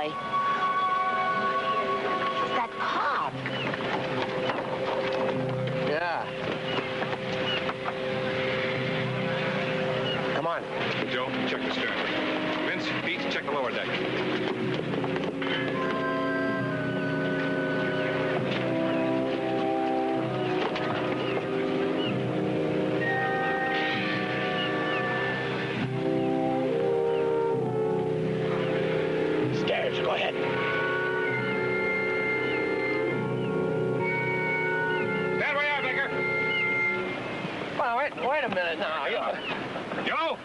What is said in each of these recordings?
boy. It's that cop. Yeah. Come on. Joe, check the stern. Vince, Pete, check the lower deck. Stairs, go ahead. Stand where you are, Baker. Well, wait a minute now. Joe!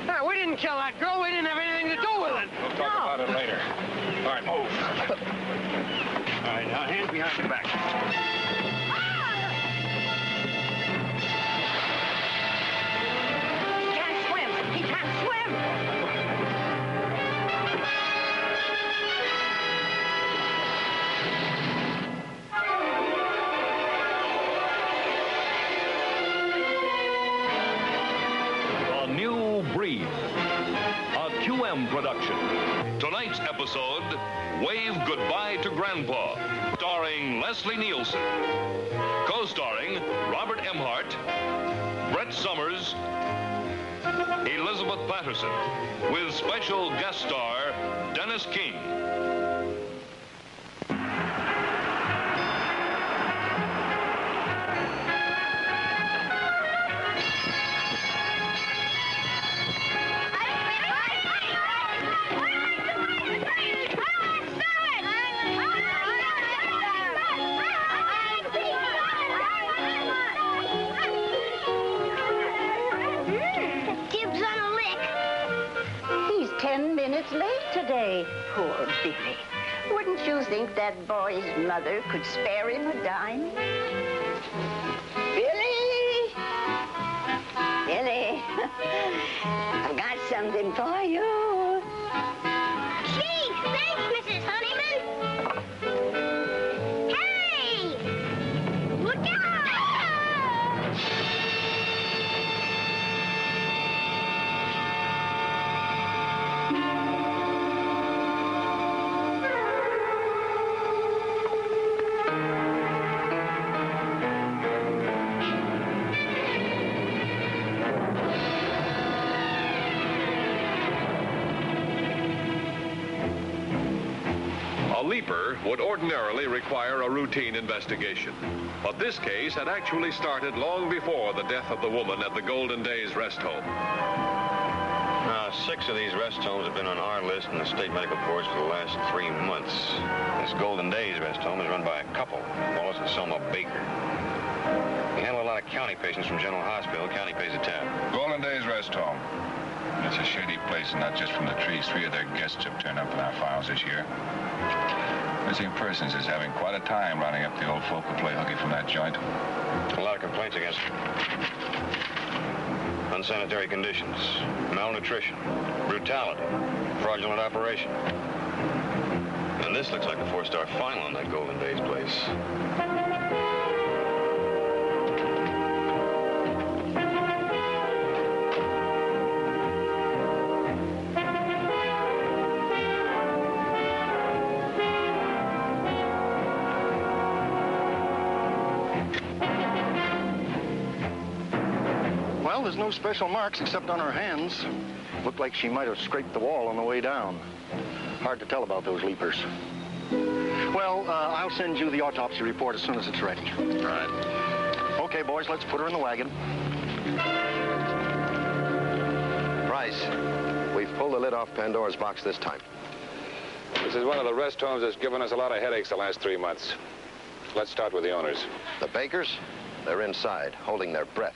No, we didn't kill that girl. We didn't have anything to do with it. We'll talk about it later. All right, move. All right, now hands behind your back. He can't swim. He can't swim. A New Breed, a QM production. Tonight's episode, Wave Goodbye to Grandpa, starring Leslie Nielsen. Co-starring Robert Emhart, Brett Summers, Elizabeth Patterson, with special guest star Dennis King. Gibbs on a lick. He's 10 minutes late today. Poor Billy. Wouldn't you think that boy's mother could spare him a dime? Billy! Billy, I've got something for you. Gee, thanks, Mrs. Honeyman. Hey! Look out! A leaper would ordinarily require a routine investigation. But this case had actually started long before the death of the woman at the Golden Days Rest Home. Now, 6 of these rest homes have been on our list in the state medical boards for the last 3 months. This Golden Days Rest Home is run by a couple, Wallace and Selma Baker. We handle a lot of county patients from General Hospital. County pays the tab. Golden Days Rest Home. It's a shady place, and not just from the trees. 3 of their guests have turned up in our files this year. Missing Persons is having quite a time rounding up the old folk who play hooky from that joint. A lot of complaints against them. Unsanitary conditions, malnutrition, brutality, fraudulent operation. And this looks like the 4-star final in that Golden Days place. Well, there's no special marks except on her hands. Looked like she might have scraped the wall on the way down. Hard to tell about those leapers. Well, I'll send you the autopsy report as soon as it's ready. Right. Okay, boys, let's put her in the wagon. Price, we've pulled the lid off Pandora's box this time. This is one of the rest homes that's given us a lot of headaches the last 3 months. Let's start with the owners. The Bakers, they're inside, holding their breath.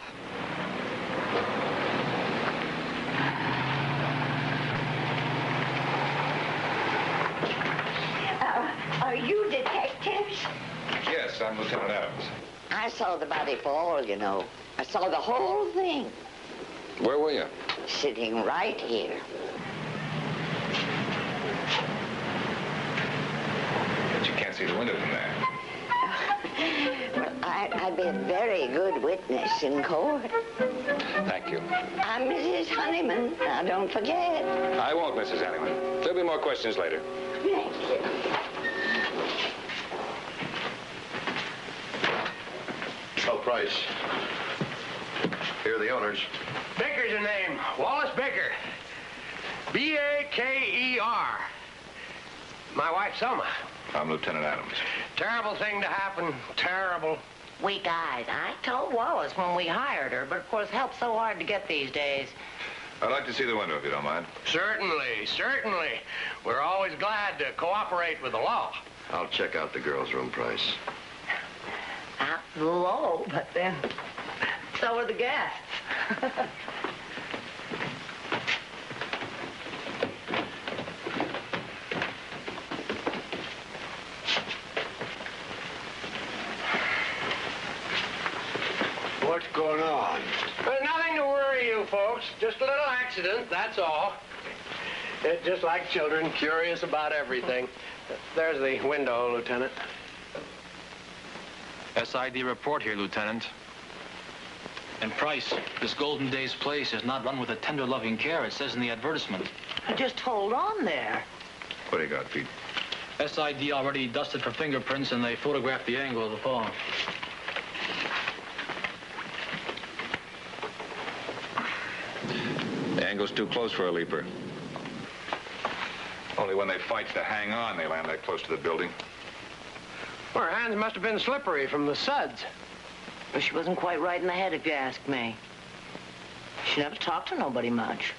Are you detectives? Yes, I'm Lieutenant Adams. I saw the body fall, you know. I saw the whole thing. Where were you? Sitting right here. But you can't see the window from there. Well, I'd be a very good witness in court. Thank you. I'm Mrs. Honeyman. Now, don't forget. I won't, Mrs. Honeyman. There'll be more questions later. Thank you. Oh, Price. Here are the owners. Baker's the name. Wallace Baker. B-A-K-E-R. My wife, Selma. I'm Lieutenant Adams. Terrible thing to happen. Terrible. Weak eyes. I told Wallace when we hired her, but of course help's so hard to get these days. I'd like to see the window, if you don't mind. Certainly, certainly. We're always glad to cooperate with the law. I'll check out the girls' room, Price. Out low, but then so are the guests. What's going on? There's nothing to worry you folks. Just a little accident, that's all. It's just like children, curious about everything. There's the window, Lieutenant. SID report here, Lieutenant. And Price, this Golden Days place is not run with a tender, loving care. It says in the advertisement. Just hold on there. What do you got, Pete? SID already dusted for fingerprints, and they photographed the angle of the fall. The angle's too close for a leaper. Only when they fight to hang on, they land that close to the building. Well, her hands must have been slippery from the suds. But she wasn't quite right in the head, if you ask me. She never talked to nobody much.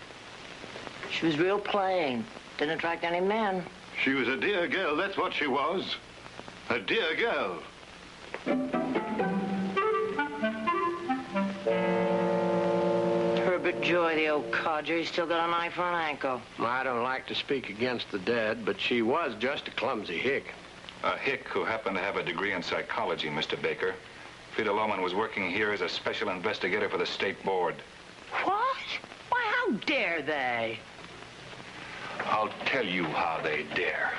She was real plain. Didn't attract any men. She was a dear girl, that's what she was. A dear girl. Herbert Joy, the old codger, he's still got an eye for an ankle. I don't like to speak against the dead, but she was just a clumsy hick. A hick who happened to have a degree in psychology, Mr. Baker. Frida Lohman was working here as a special investigator for the state board. What? Why, how dare they? I'll tell you how they dare.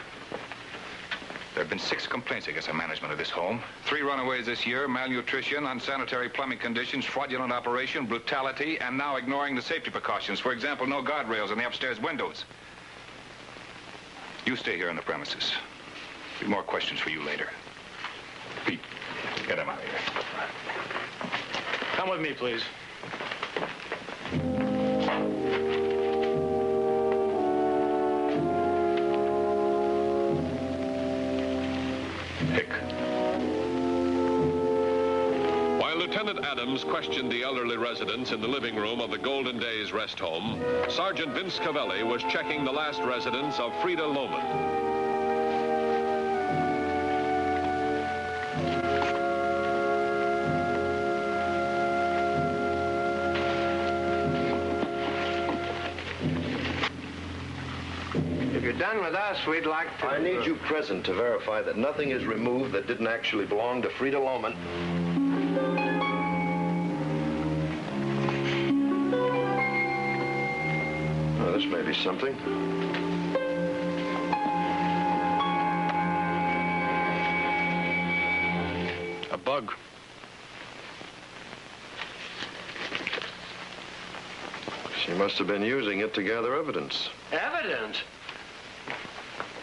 There have been 6 complaints against the management of this home. 3 runaways this year, malnutrition, unsanitary plumbing conditions, fraudulent operation, brutality, and now ignoring the safety precautions. For example, no guardrails on the upstairs windows. You stay here on the premises. Be more questions for you later. Pete, get him out of here. Come with me, please. Hick. While Lieutenant Adams questioned the elderly residents in the living room of the Golden Days rest home, Sergeant Vince Cavelli was checking the last residence of Frida Lohman. If you're done with us, we'd like to... I need you present to verify that nothing is removed that didn't actually belong to Frida Lohman. Well, this may be something. A bug. She must have been using it to gather evidence. Evidence?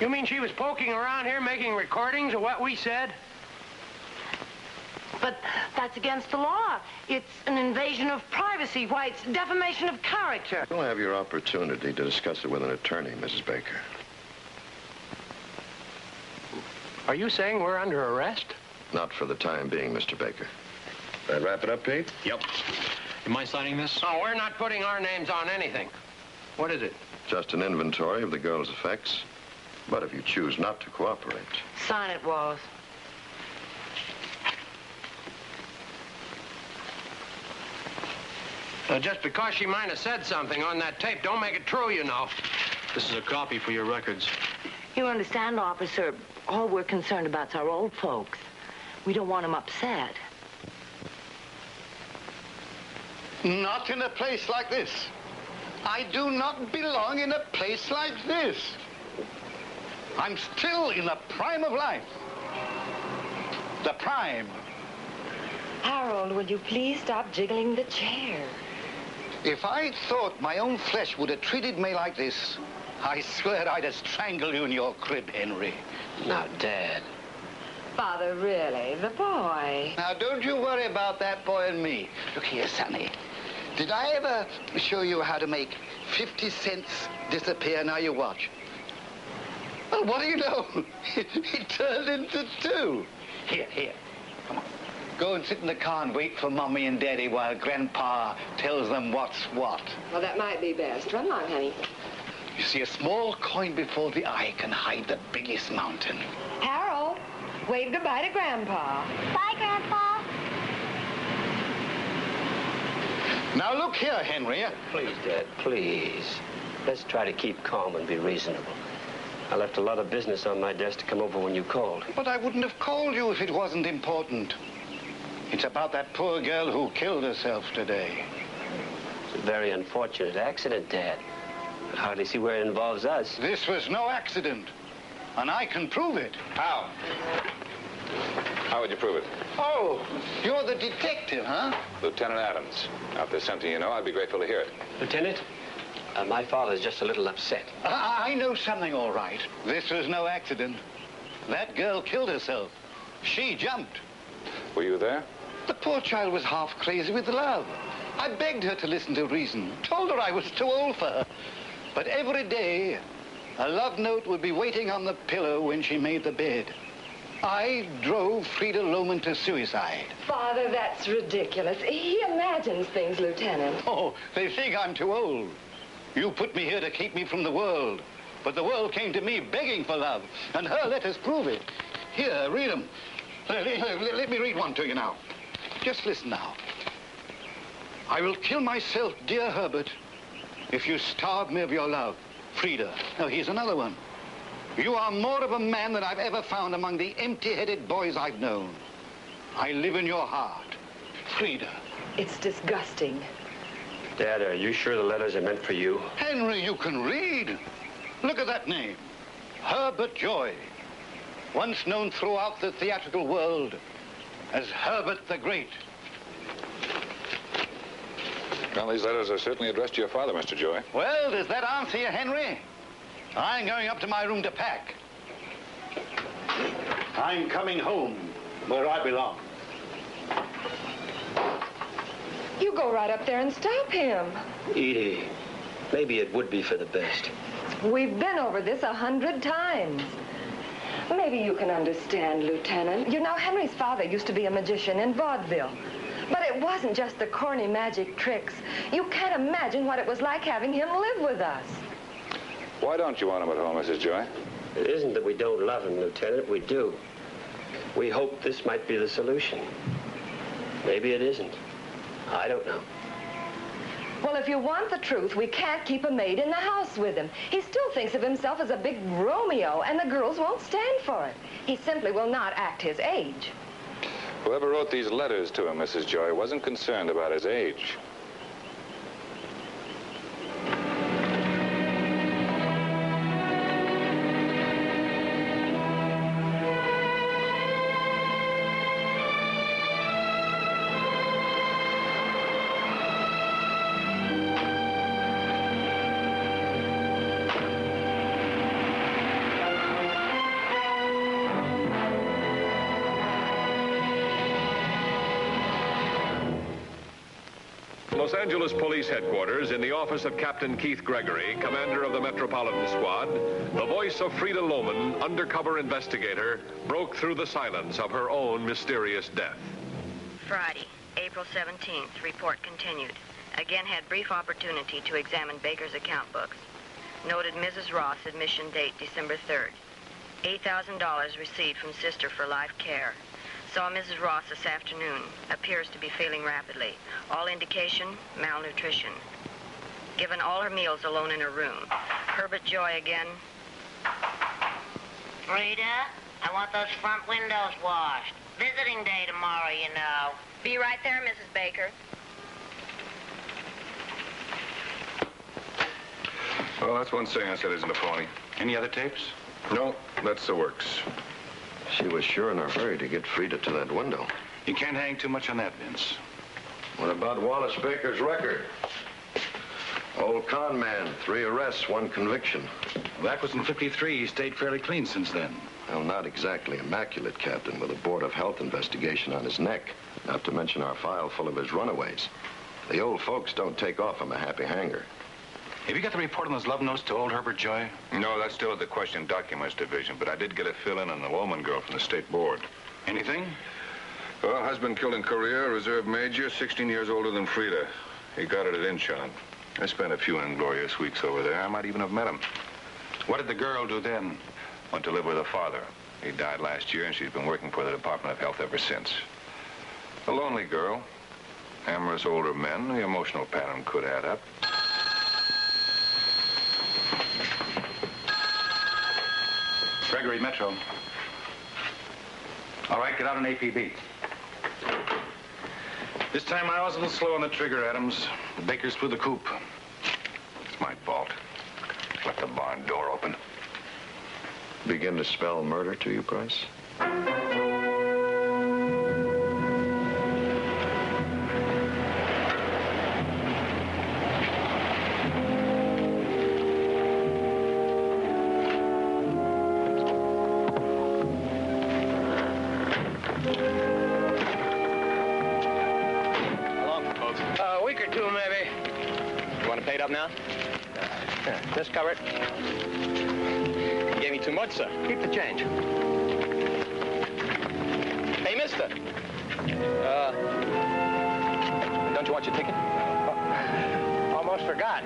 You mean she was poking around here making recordings of what we said? But that's against the law. It's an invasion of privacy. Why, it's defamation of character. You'll have your opportunity to discuss it with an attorney, Mrs. Baker. Are you saying we're under arrest? Not for the time being, Mr. Baker. That wrap it up, Pete? Yep. You mind signing this? No, we're not putting our names on anything. What is it? Just an inventory of the girl's effects. But if you choose not to cooperate... Sign it, Wallace. Just because she might have said something on that tape, don't make it true, you know. This is a copy for your records. You understand, officer, all we're concerned about's our old folks. We don't want them upset. Not in a place like this. I do not belong in a place like this. I'm still in the prime of life. The prime. Harold, will you please stop jiggling the chair? If I thought my own flesh would have treated me like this, I swear I'd have strangled you in your crib, Henry. Now, Dad. Father, really, the boy. Now, don't you worry about that boy and me. Look here, Sonny. Did I ever show you how to make 50 cents disappear? Now you watch. Well, what do you know? It turned into 2. Here. Come on. Go and sit in the car and wait for Mommy and Daddy while Grandpa tells them what's what. Well, that might be best. Run along, honey. You see, a small coin before the eye can hide the biggest mountain. Harold, wave goodbye to Grandpa. Bye, Grandpa. Now, look here, Henry. Please, Dad, please. Let's try to keep calm and be reasonable. I left a lot of business on my desk to come over when you called. But I wouldn't have called you if it wasn't important. It's about that poor girl who killed herself today. It's a very unfortunate accident, Dad. I hardly see where it involves us. This was no accident, and I can prove it. How? How would you prove it? Oh, you're the detective, huh? Lieutenant Adams. Now, if there's something you know, I'd be grateful to hear it. Lieutenant, my father's just a little upset. I know something, all right. This was no accident. That girl killed herself. She jumped. Were you there? The poor child was half crazy with love. I begged her to listen to reason, told her I was too old for her. But every day, a love note would be waiting on the pillow when she made the bed. I drove Frida Lohman to suicide. Father, that's ridiculous. He imagines things, Lieutenant. Oh, they think I'm too old. You put me here to keep me from the world. But the world came to me begging for love, and her letters prove it. Here, read them. Let me read one to you now. Just listen now. I will kill myself, dear Herbert, if you starve me of your love. Frida. Now, here's another one. You are more of a man than I've ever found among the empty-headed boys I've known. I live in your heart. Frida. It's disgusting. Dad, are you sure the letters are meant for you? Henry, you can read. Look at that name. Herbert Joy. Once known throughout the theatrical world as Herbert the Great. Well, these letters are certainly addressed to your father, Mr. Joy. Well, does that answer you, Henry? I'm going up to my room to pack. I'm coming home, where I belong. You go right up there and stop him. Edie, maybe it would be for the best. We've been over this 100 times. Maybe you can understand, Lieutenant. You know, Henry's father used to be a magician in vaudeville. But it wasn't just the corny magic tricks. You can't imagine what it was like having him live with us. Why don't you want him at home, Mrs. Joy? It isn't that we don't love him, Lieutenant. We do. We hope this might be the solution. Maybe it isn't. I don't know. Well, if you want the truth, we can't keep a maid in the house with him. He still thinks of himself as a big Romeo, and the girls won't stand for it. He simply will not act his age. Whoever wrote these letters to him, Mrs. Joy, wasn't concerned about his age. Los Angeles Police Headquarters, in the office of Captain Keith Gregory, commander of the Metropolitan Squad, the voice of Frida Lohman, undercover investigator, broke through the silence of her own mysterious death. Friday, April 17th, report continued. Again had brief opportunity to examine Baker's account books. Noted Mrs. Ross, admission date December 3rd. $8,000 received from sister for life care. Saw Mrs. Ross this afternoon. Appears to be failing rapidly. All indication, malnutrition. Given all her meals alone in her room. Herbert Joy again. Frida, I want those front windows washed. Visiting day tomorrow, you know. Be right there, Mrs. Baker. Well, that's one saying I said isn't a phony. Any other tapes? No, that's the works. She was sure in a hurry to get Frida to that window. You can't hang too much on that, Vince. What about Wallace Baker's record? Old con man, 3 arrests, 1 conviction. Well, that was in '53. He stayed fairly clean since then. Well, not exactly immaculate, Captain, with a Board of Health investigation on his neck. Not to mention our file full of his runaways. The old folks don't take off from a happy hanger. Have you got the report on those love notes to old Herbert Joy? No, that's still at the Question Documents Division, but I did get a fill-in on the Loman girl from the State Board. Anything? Well, husband killed in Korea, reserve major, 16 years older than Frida. He got it at Incheon. I spent a few inglorious weeks over there. I might even have met him. What did the girl do then? Went to live with her father. He died last year, and she's been working for the Department of Health ever since. A lonely girl. Amorous older men. The emotional pattern could add up. Gregory, Metro. All right, get out an APB. This time I was a little slow on the trigger, Adams. The Bakers flew the coop. It's my fault. Left the barn door open. Begin to spell murder to you, Price? A week or two, maybe. You want to pay it up now? Just cover it. You gave me too much, sir. Keep the change. Hey, mister. Don't you want your ticket? Almost forgot.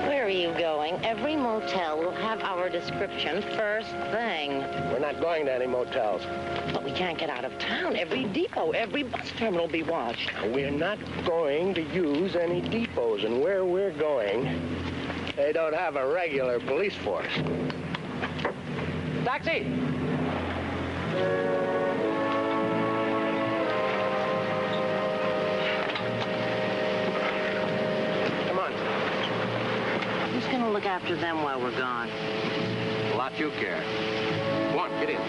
Where are you going? Every motel will have our description first thing. We're not going to any motels. But we can't get out of town. Every depot, every bus terminal will be watched. We're not going to use any depots, and where we're going, they don't have a regular police force. Taxi! Come on. Who's going to look after them while we're gone? A lot you care. Come on, get in.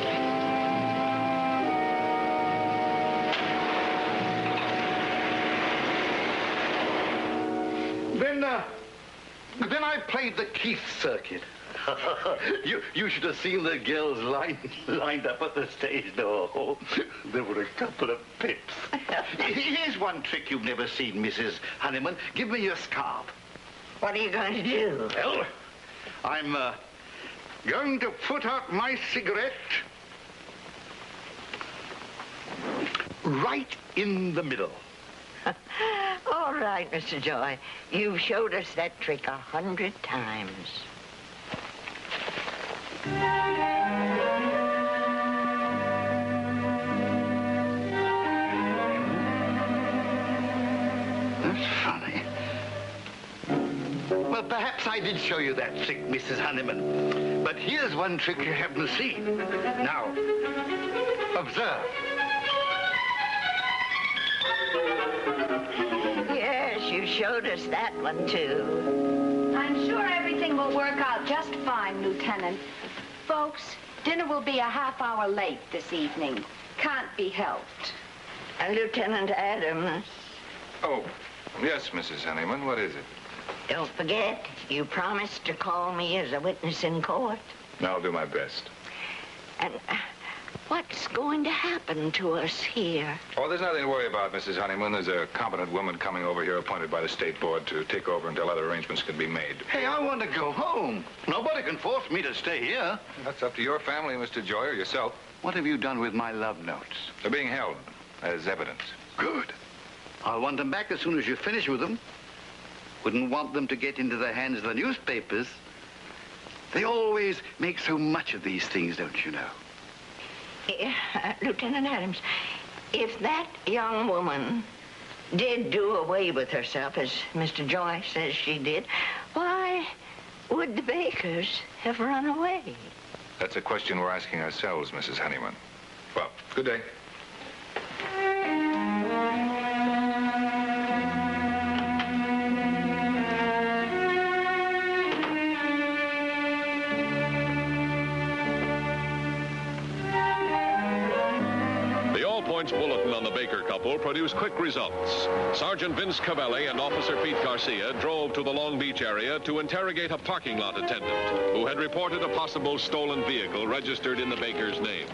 Then I played the Keith circuit. you should have seen the girls lined up at the stage door. There were a couple of pips. Here's one trick you've never seen, Mrs. Honeyman. Give me your scarf. What are you going to do? Well, I'm going to put out my cigarette right in the middle. All right, Mr. Joy. You've showed us that trick 100 times. That's funny. Well, perhaps I did show you that trick, Mrs. Honeyman. But here's one trick you haven't seen. Now, observe. Yes, you showed us that one, too. I'm sure everything will work out just fine, Lieutenant. Folks, dinner will be a half hour late this evening. Can't be helped. Lieutenant Adams. Oh, yes, Mrs. Honeyman. What is it? Don't forget, you promised to call me as a witness in court. I'll do my best. And what's going to happen to us here? Oh, there's nothing to worry about, Mrs. Honeyman. There's a competent woman coming over here appointed by the State Board to take over until other arrangements can be made. Hey, I want to go home. Nobody can force me to stay here. That's up to your family, Mr. Joy, or yourself. What have you done with my love notes? They're being held as evidence. Good. I'll want them back as soon as you finish with them. Wouldn't want them to get into the hands of the newspapers. They always make so much of these things, don't you know? Lieutenant Adams, if that young woman did do away with herself, as Mr. Joy says she did, why would the Bakers have run away? That's a question we're asking ourselves, Mrs. Honeyman. Well, good day. Joint's bulletin on the Baker couple produced quick results. Sergeant Vince Cavelli and Officer Pete Garcia drove to the Long Beach area to interrogate a parking lot attendant who had reported a possible stolen vehicle registered in the Baker's name.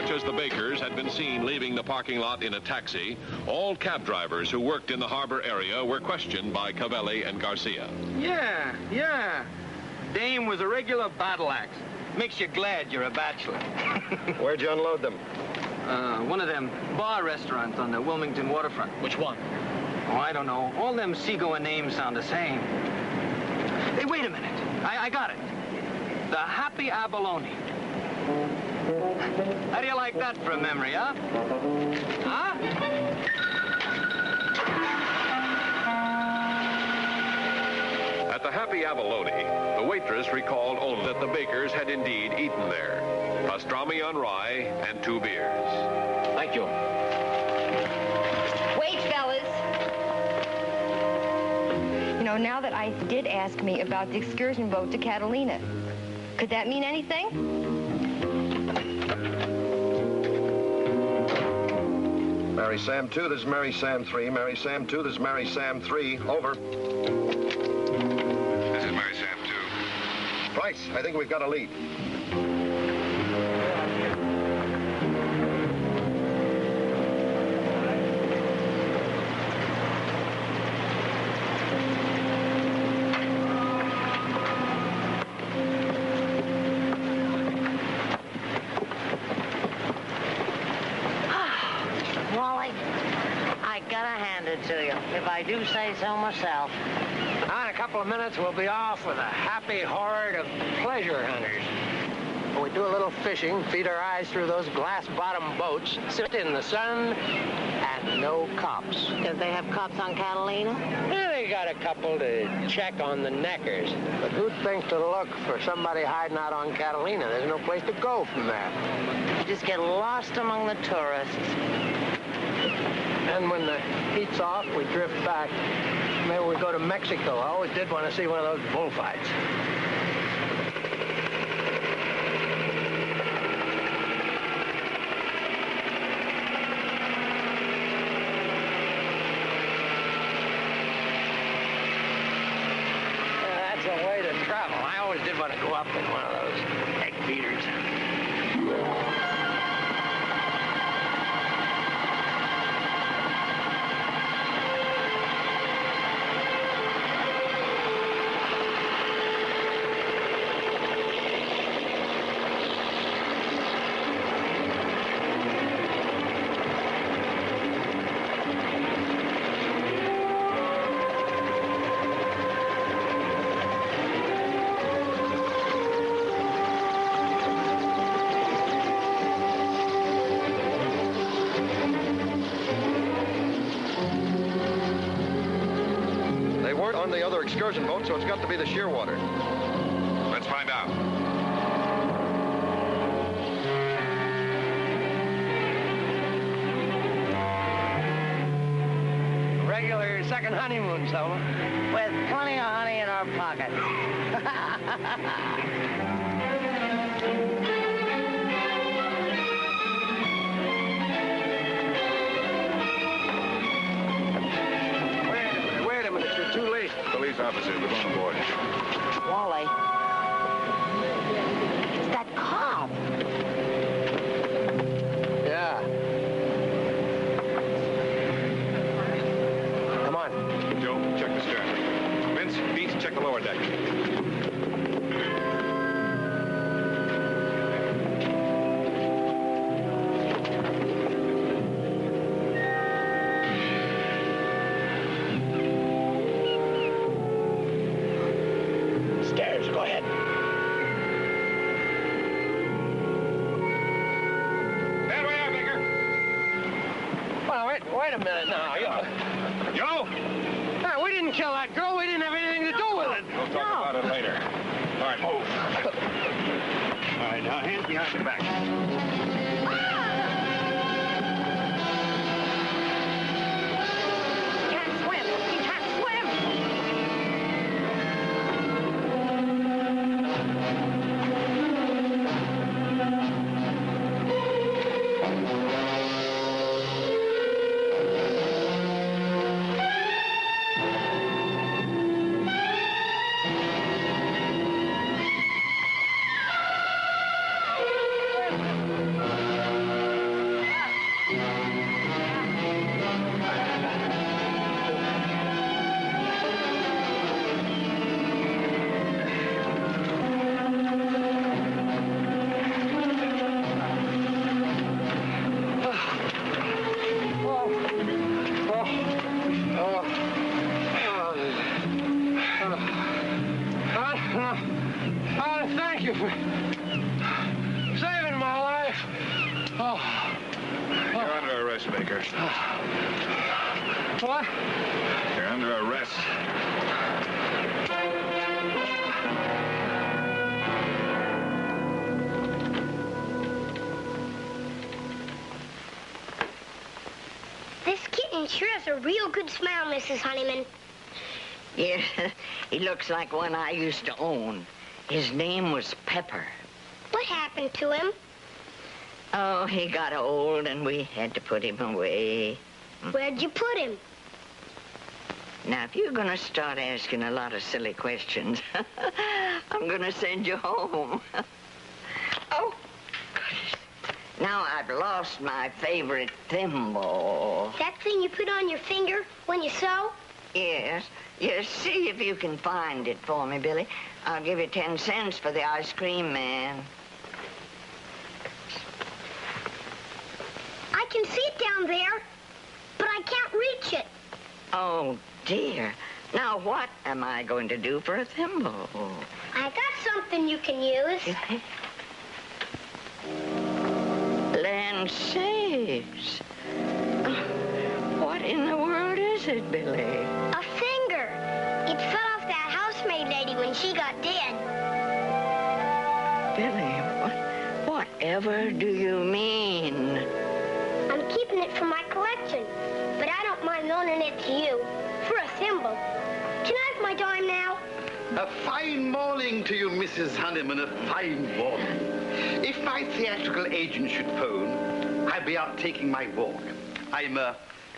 As the Bakers had been seen leaving the parking lot in a taxi, all cab drivers who worked in the harbor area were questioned by Cavelli and Garcia. Yeah. Dame was a regular battle axe. Makes you glad you're a bachelor. Where'd you unload them? One of them bar restaurants on the Wilmington waterfront. Which one? Oh, I don't know. All them seagoing names sound the same. Hey, wait a minute. I got it. The Happy Abalone. How do you like that for a memory, huh? Huh? At the Happy Abalone, the waitress recalled only that the Bakers had indeed eaten there. Pastrami on rye and 2 beers. Thank you. Wait, fellas. You know, now that I did ask me about the excursion boat to Catalina, could that mean anything? Mary Sam 2, this is Mary Sam 3. Mary Sam 2, this is Mary Sam 3. Over. This is Mary Sam 2. Price, I think we've got a lead. To you, if I do say so myself. Now, in a couple of minutes, we'll be off with a happy horde of pleasure hunters. We do a little fishing, feed our eyes through those glass-bottom boats, sit in the sun, and no cops. Did they have cops on Catalina? Yeah, they got a couple to check on the neckers. But who'd think to look for somebody hiding out on Catalina? There's no place to go from there. You just get lost among the tourists. And when the heat's off, we drift back. Maybe we go to Mexico. I always did want to see one of those bullfights. That's a way to travel. I always did want to go up in one of those egg beaters. On the other excursion boat, so it's got to be the Shearwater. Let's find out. Regular second honeymoon, Selma. With plenty of honey in our pocket. Too late. Police officers, we're going aboard. Wally. It's that cop. Yeah. Come on. Joe, check the stern. Vince, Pete, check the lower deck. Go ahead. There we are, Baker. Well, wait a minute now. Joe! No, we didn't kill that girl. We didn't have anything to do with it. We'll talk about it later. All right, move. All right, now hands behind your back. He can't swim. He can't swim. Thank you for saving my life. Oh. You're under arrest, Baker. What? You're under arrest. This kitten sure has a real good smile, Mrs. Honeyman. Yeah, he looks like one I used to own. His name was Pepper. What happened to him? Oh, he got old and we had to put him away. Where'd you put him? Now, if you're going to start asking a lot of silly questions, I'm going to send you home. Oh, goodness. Now I've lost my favorite thimble. That thing you put on your finger when you sew? Yes. Yes, see if you can find it for me, Billy. I'll give you 10 cents for the ice cream man. I can see it down there, but I can't reach it. Oh, dear. Now, what am I going to do for a thimble? I got something you can use. Land sakes. What in the world is it, Billy? A finger. It fell off that housemaid lady when she got dead. Billy, whatever do you mean? I'm keeping it for my collection, but I don't mind loaning it to you for a thimble. Can I have my dime now? A fine morning to you, Mrs. Honeyman, a fine morning. If my theatrical agent should phone, I'll be out taking my walk. I'm,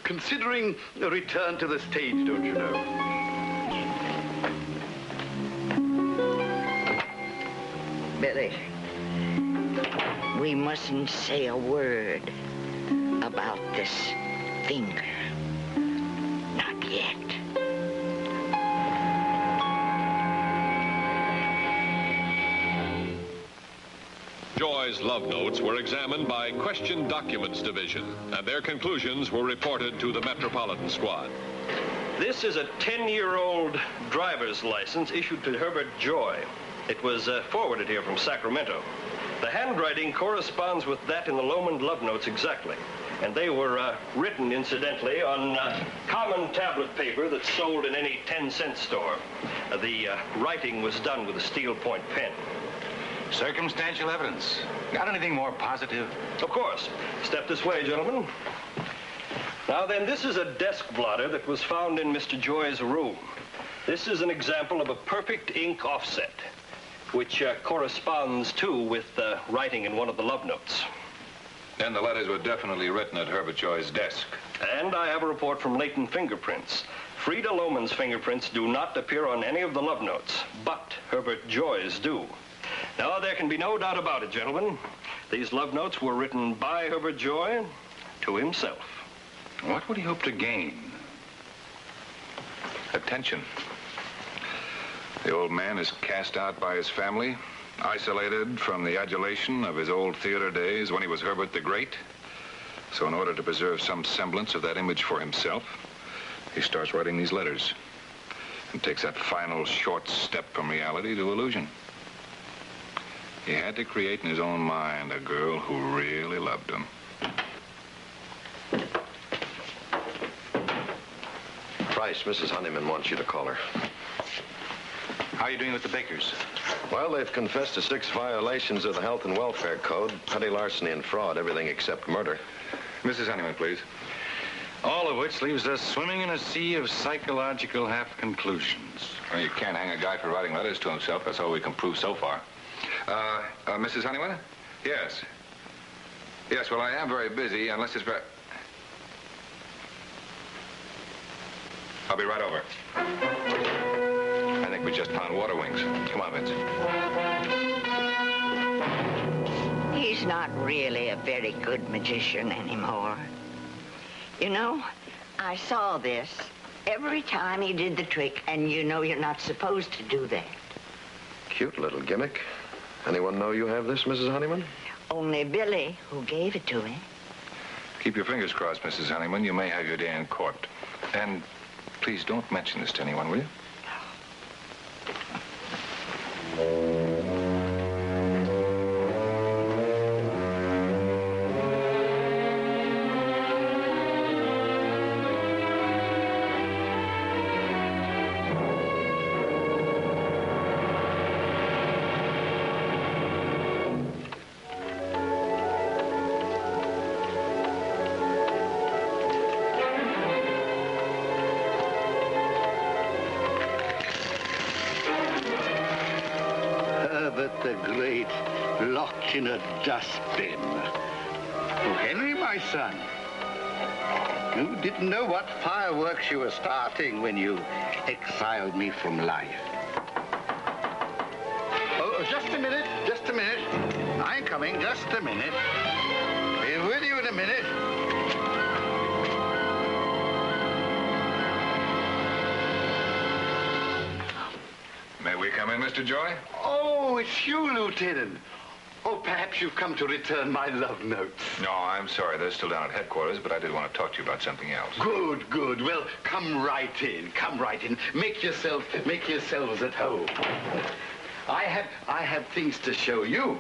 considering a return to the stage, don't you know? Billy, we mustn't say a word about this finger. Not yet. Joy's love notes were examined by Question Documents Division, and their conclusions were reported to the Metropolitan Squad. This is a 10-year-old driver's license issued to Herbert Joy. It was forwarded here from Sacramento. The handwriting corresponds with that in the Lomond love notes exactly. And they were written, incidentally, on common tablet paper that's sold in any 10-cent store. The writing was done with a steel point pen. Circumstantial evidence. Got anything more positive? Of course. Step this way, gentlemen. Now then, this is a desk blotter that was found in Mr. Joy's room. This is an example of a perfect ink offset, which corresponds, too, with writing in one of the love notes. Then the letters were definitely written at Herbert Joy's desk. And I have a report from latent fingerprints. Frida Lohman's fingerprints do not appear on any of the love notes, but Herbert Joy's do. Now, there can be no doubt about it, gentlemen. These love notes were written by Herbert Joy to himself. What would he hope to gain? Attention. The old man is cast out by his family, isolated from the adulation of his old theater days when he was Herbert the Great. So in order to preserve some semblance of that image for himself, he starts writing these letters and takes that final short step from reality to illusion. He had to create in his own mind a girl who really loved him. Price, Mrs. Honeyman wants you to call her. How are you doing with the Bakers? Well, they've confessed to 6 violations of the Health and Welfare Code, petty larceny and fraud, everything except murder. Mrs. Honeyman, please. All of which leaves us swimming in a sea of psychological half-conclusions. Well, you can't hang a guy for writing letters to himself. That's all we can prove so far. Mrs. Honeyman? Yes. Yes, well, I am very busy, unless it's very... I'll be right over. I think we just found water wings. Come on, Vince. He's not really a very good magician anymore. You know, I saw this every time he did the trick, and you know you're not supposed to do that. Cute little gimmick. Anyone know you have this, Mrs. Honeyman? Only Billy, who gave it to me. Keep your fingers crossed, Mrs. Honeyman. You may have your day in court. And please don't mention this to anyone, will you? Herbert the Great locked in a dustbin. Oh, Henry, my son, you didn't know what fireworks you were starting when you exiled me from life. Oh, just a minute, just a minute. I'm coming, just a minute. Be with you in a minute. May we come in, Mr. Joy? Oh, it's you, Lieutenant. Oh, perhaps you've come to return my love notes. No, I'm sorry. They're still down at headquarters, but I did want to talk to you about something else. Good, good. Well, come right in. Come right in. Make yourselves at home. I have things to show you.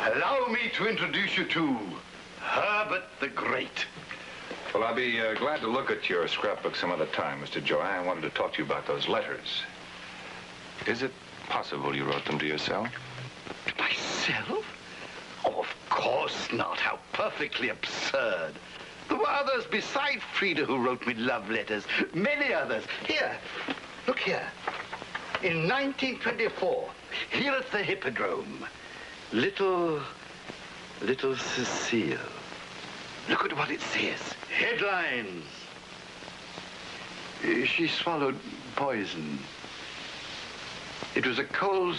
Allow me to introduce you to Herbert the Great. Well, I'll be glad to look at your scrapbook some other time, Mr. Joy. I wanted to talk to you about those letters. Is it possible you wrote them to yourself? Myself? Oh, of course not. How perfectly absurd. There were others besides Frida who wrote me love letters. Many others. Here, look here. In 1924, here at the Hippodrome, little Cecile. Look at what it says. Headlines. She swallowed poison. It was a cold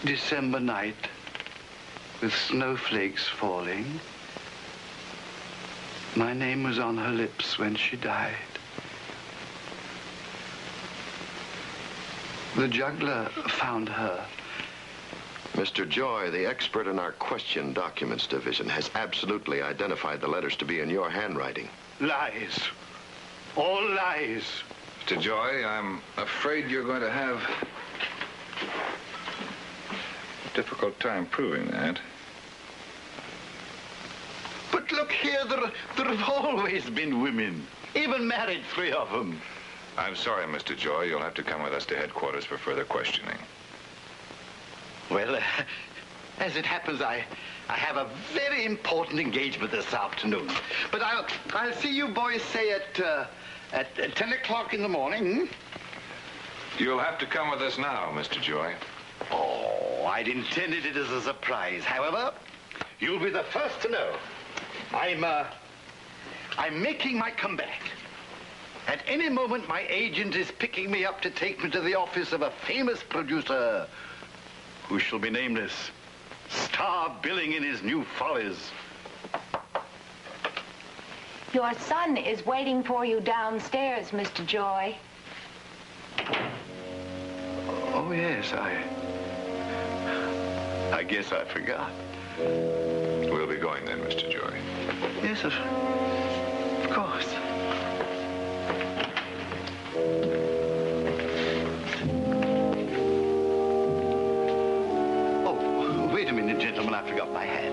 December night with snowflakes falling. My name was on her lips when she died. The juggler found her. Mr. Joy, the expert in our question documents division, has absolutely identified the letters to be in your handwriting. Lies. All lies. Mr. Joy, I'm afraid you're going to have a difficult time proving that. But look here, there have always been women. Even married, 3 of them. I'm sorry, Mr. Joy. You'll have to come with us to headquarters for further questioning. Well, as it happens, I have a very important engagement this afternoon. But I'll see you boys, say, at 10 o'clock in the morning. You'll have to come with us now, Mr. Joy. Oh, I'd intended it as a surprise. However, you'll be the first to know. I'm making my comeback. At any moment, my agent is picking me up to take me to the office of a famous producer who shall be nameless, star billing in his new follies. Your son is waiting for you downstairs, Mr. Joy. Oh, yes, I guess I forgot. We'll be going then, Mr. Joy. Yes, of course. Oh, wait a minute, gentlemen. I forgot my hat.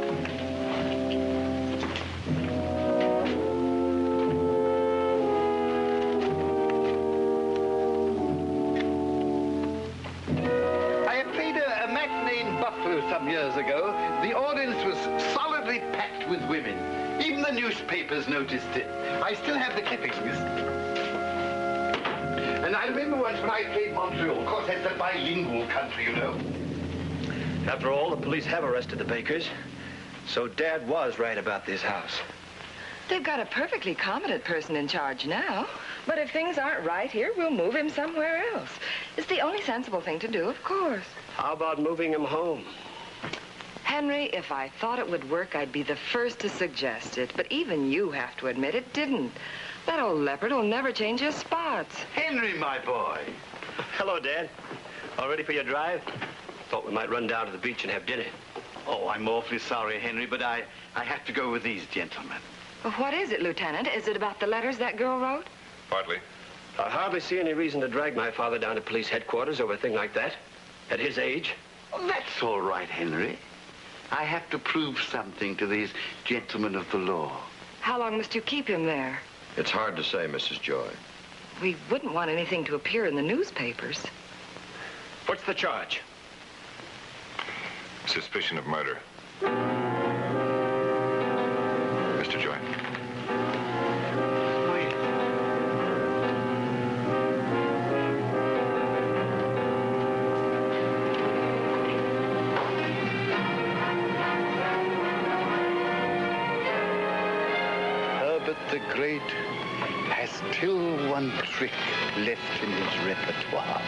the newspapers noticed it. I still have the clippings. And I remember once when I played Montreal. Of course, that's a bilingual country, you know. After all, the police have arrested the Bakers. So Dad was right about this house. They've got a perfectly competent person in charge now. But if things aren't right here, we'll move him somewhere else. It's the only sensible thing to do, of course. How about moving him home? Henry, if I thought it would work, I'd be the first to suggest it. But even you have to admit it didn't. That old leopard will never change his spots. Henry, my boy. Hello, Dad. All ready for your drive? Thought we might run down to the beach and have dinner. Oh, I'm awfully sorry, Henry, but I have to go with these gentlemen. Well, what is it, Lieutenant? Is it about the letters that girl wrote? Partly. I hardly see any reason to drag my father down to police headquarters over a thing like that. At his age. Oh, that's all right, Henry. I have to prove something to these gentlemen of the law. How long must you keep him there? It's hard to say, Mrs. Joy. We wouldn't want anything to appear in the newspapers. What's the charge? Suspicion of murder. Mr. Joy. Herbert the Great has still one trick left in his repertoire.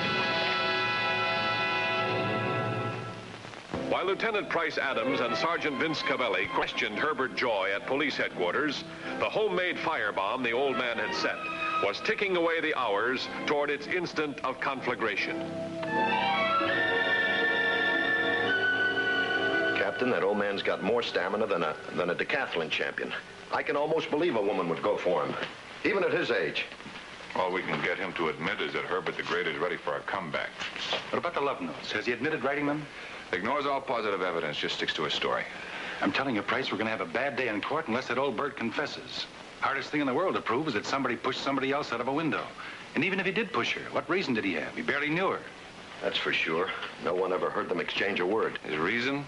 While Lieutenant Price Adams and Sergeant Vince Cavelli questioned Herbert Joy at police headquarters, the homemade firebomb the old man had set was ticking away the hours toward its instant of conflagration. Captain, that old man's got more stamina than a decathlon champion. I can almost believe a woman would go for him, even at his age. All we can get him to admit is that Herbert the Great is ready for a comeback. What about the love notes? Has he admitted writing them? Ignores all positive evidence, just sticks to his story. I'm telling you, Price, we're going to have a bad day in court unless that old bird confesses. Hardest thing in the world to prove is that somebody pushed somebody else out of a window. And even if he did push her, what reason did he have? He barely knew her. That's for sure. No one ever heard them exchange a word. His reason?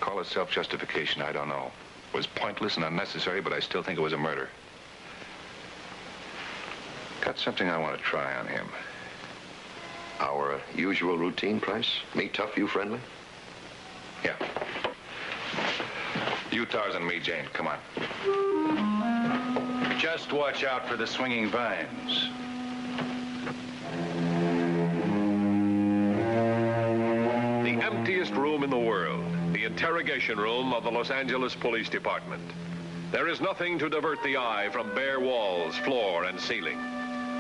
Call it self-justification, I don't know. It was pointless and unnecessary, but I still think it was a murder. Got something I want to try on him. Our usual routine, Price? Me tough, you friendly? Yeah. You, Tarzan, me, Jane. Come on. Just watch out for the swinging vines. The emptiest room in the world, the interrogation room of the Los Angeles Police Department. There is nothing to divert the eye from bare walls, floor, and ceiling.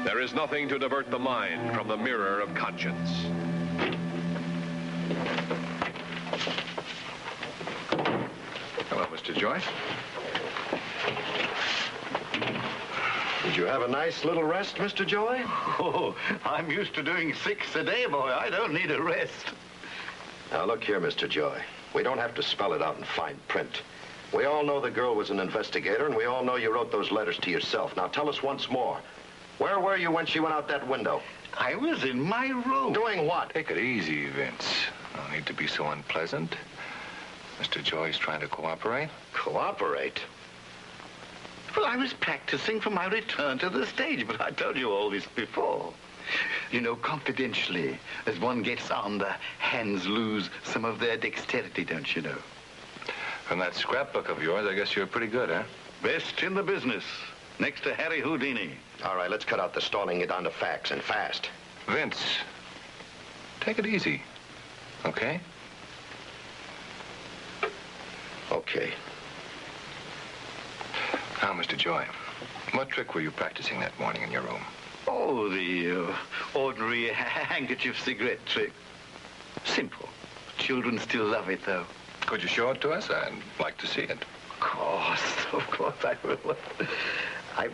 There is nothing to divert the mind from the mirror of conscience. Hello, Mr. Joy. Did you have a nice little rest, Mr. Joy? Oh, I'm used to doing 6 a day, boy. I don't need a rest. Now, look here, Mr. Joy. We don't have to spell it out in fine print. We all know the girl was an investigator, and we all know you wrote those letters to yourself. Now, tell us once more. Where were you when she went out that window? I was in my room. Doing what? Take it easy, Vince. No need to be so unpleasant. Mr. Joy's trying to cooperate. Cooperate? Well, I was practicing for my return to the stage, but I told you all this before. You know, confidentially, as one gets on, the hands lose some of their dexterity, don't you know? From that scrapbook of yours, I guess you're pretty good, huh? Best in the business, next to Harry Houdini. All right, let's cut out the stalling it down to facts, and fast. Vince, take it easy, okay? Okay. Now, Mr. Joy, what trick were you practicing that morning in your room? Oh, the ordinary handkerchief cigarette trick. Simple. Children still love it, though. Could you show it to us? I'd like to see it. Of course I will. I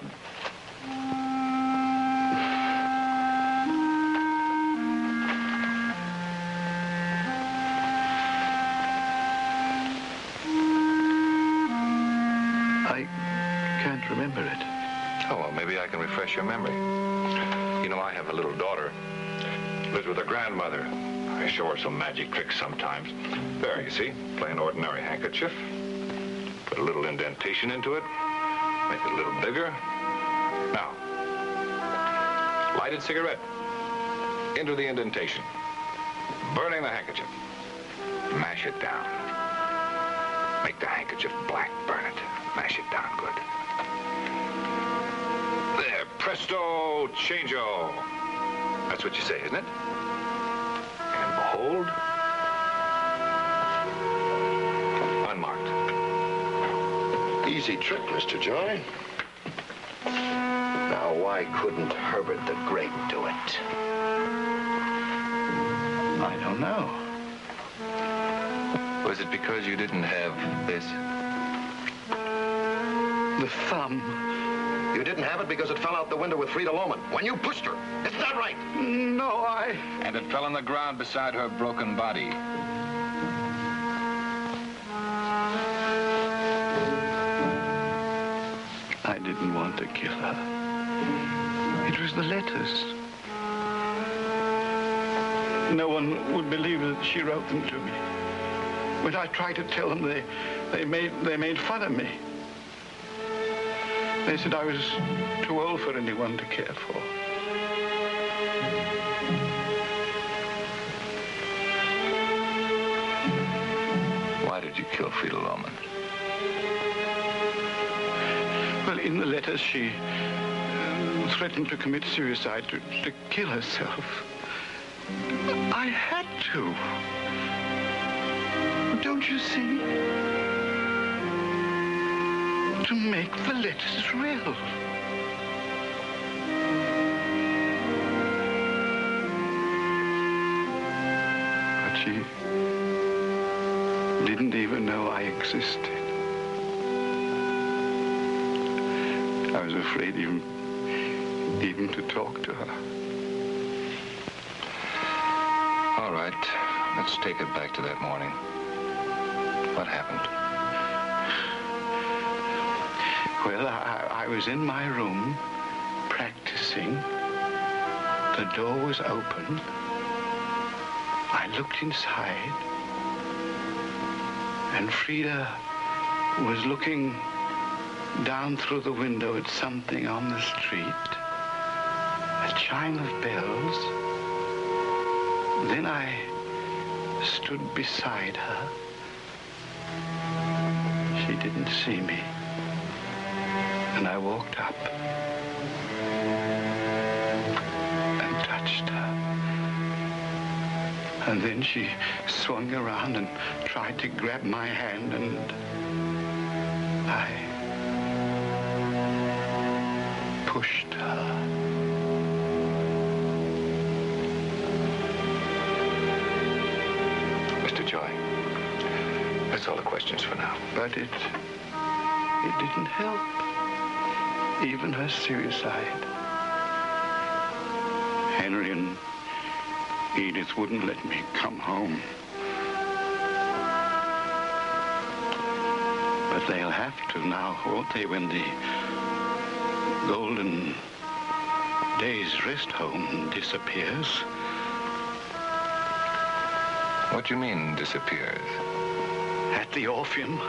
can't remember it. Oh, well, maybe I can refresh your memory. You know, I have a little daughter. Lives with her grandmother. I show her some magic tricks sometimes. There, you see, plain ordinary handkerchief. Put a little indentation into it. Make it a little bigger. Now, lighted cigarette into the indentation. Burning the handkerchief. Mash it down. Make the handkerchief black. Burn it. Mash it down good. There, presto, changeo. That's what you say, isn't it? And behold, unmarked. Easy trick, Mr. Joy. Now, why couldn't Herbert the Great do it? I don't know. Was it because you didn't have this? The thumb. You didn't have it because it fell out the window with Frida Lohman when you pushed her. Isn't that right? No, And it fell on the ground beside her broken body. I didn't want to kill her. It was the letters. No one would believe that she wrote them to me. When I tried to tell them, they made fun of me. They said I was too old for anyone to care for. Why did you kill Frida Lohman? Well, in the letters, she threatened to commit suicide, to kill herself. I had to. Don't you see? To make the letters real. But she didn't even know I existed. I was afraid even to talk to her. All right, let's take it back to that morning. What happened? Well, I was in my room practicing. The door was open. I looked inside, and Frida was looking down through the window at something on the street, a chime of bells. Then I stood beside her. She didn't see me. And I walked up and touched her. And then she swung around and tried to grab my hand, and I pushed her. Mr. Joy, that's all the questions for now. But it didn't help. Even her suicide. Henry and Edith wouldn't let me come home. But they'll have to now, won't they, when the Golden Days Rest Home disappears? What do you mean, disappears? At the Orpheum,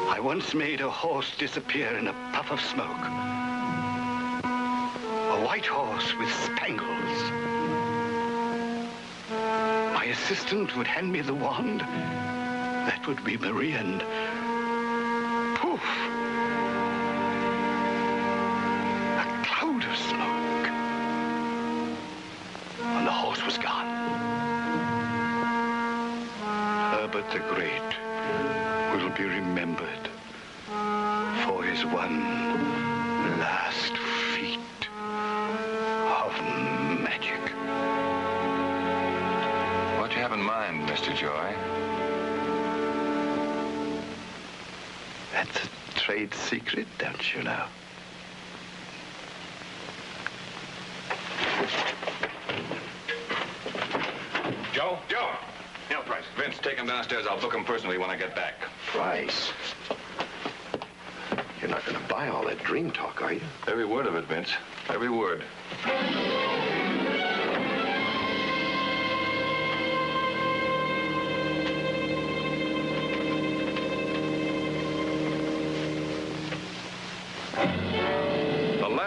I once made a horse disappear in a puff of smoke. A white horse with spangles. My assistant would hand me the wand. That would be Marie, and poof! A cloud of smoke. And the horse was gone. Herbert the Great will be remembered for his one last feat of magic. What do you have in mind, Mr. Joy? That's a trade secret, don't you know? Joe? Joe! Yeah, Price. Vince, take him downstairs. I'll book him personally when I get back. Price? You're not going to buy all that dream talk, are you? Every word of it, Vince. Every word.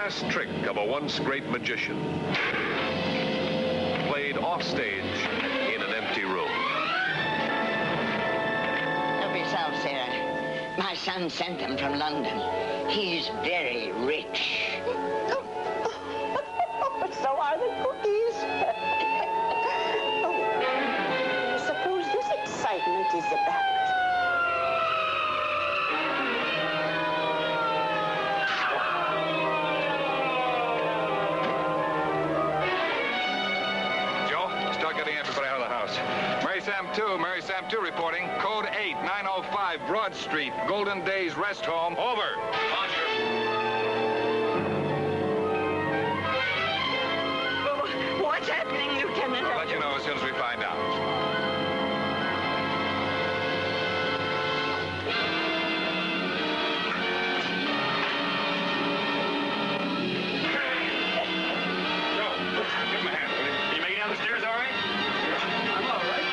last trick of a once great magician. Played offstage in an empty room. Help yourself, Sarah. My son sent them from London. He's very rich. So are the cookies. Oh, suppose this excitement is about. Mary Sam 2 reporting. Code 8, 905 Broad Street, Golden Days Rest Home. Over. What's happening, Lieutenant? I'll let you know as soon as we find out. Give him a hand, will you? Can you make it down the stairs all right? I'm all right.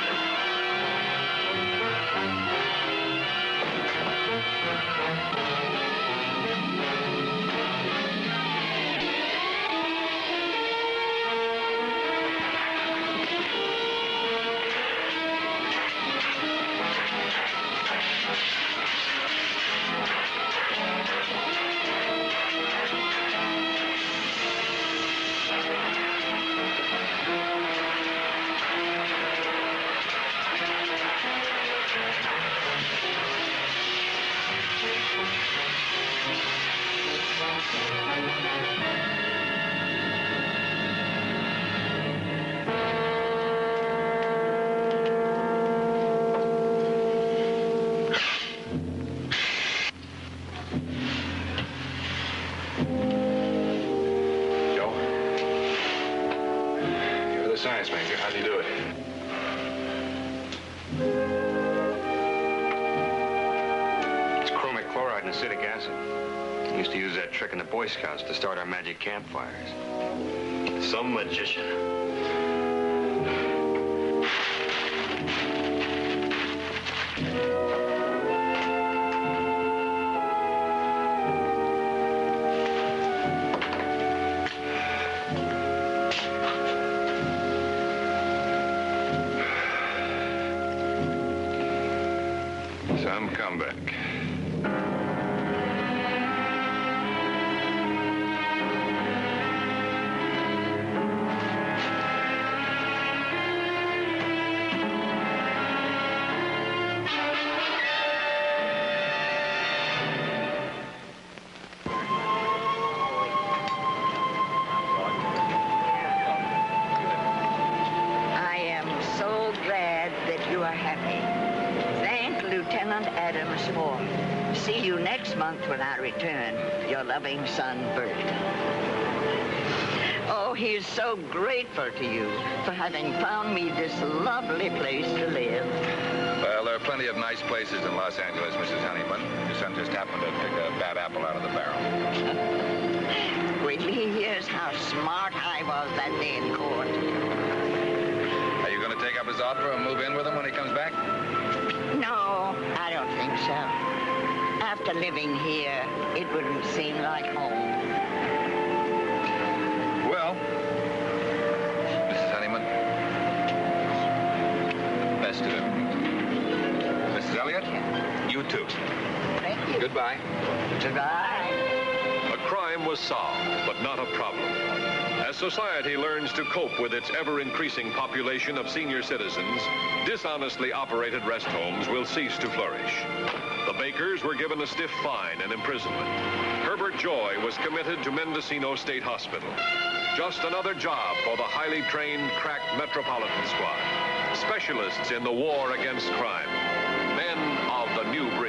Science major, how'd you do it? It's chromic chloride and acetic acid. We used to use that trick in the Boy Scouts to start our magic campfires. Some magician. Some comeback. I am so glad that you are happy. Thank Lieutenant Adams for. See you next month when I return. Your loving son, Bert. Oh, he is so grateful to you for having found me this lovely place to live. Well, there are plenty of nice places in Los Angeles, Mrs. Honeyman. Your son just happened to pick a bad apple out of the barrel. Wait till he hears how smart I was that day in court. Are you going to take up his offer and move in with him when he comes back? No, I don't think so. After living here, it wouldn't seem like home. Well, Mrs. Honeyman, the best of everything. Mrs. Elliott, you too. Thank you. Goodbye. Goodbye. A crime was solved, but not a problem. As society learns to cope with its ever-increasing population of senior citizens, dishonestly operated rest homes will cease to flourish. The Bakers were given a stiff fine and imprisonment. Herbert Joy was committed to Mendocino State Hospital. Just another job for the highly trained crack Metropolitan Squad, specialists in the war against crime, men of the new breed.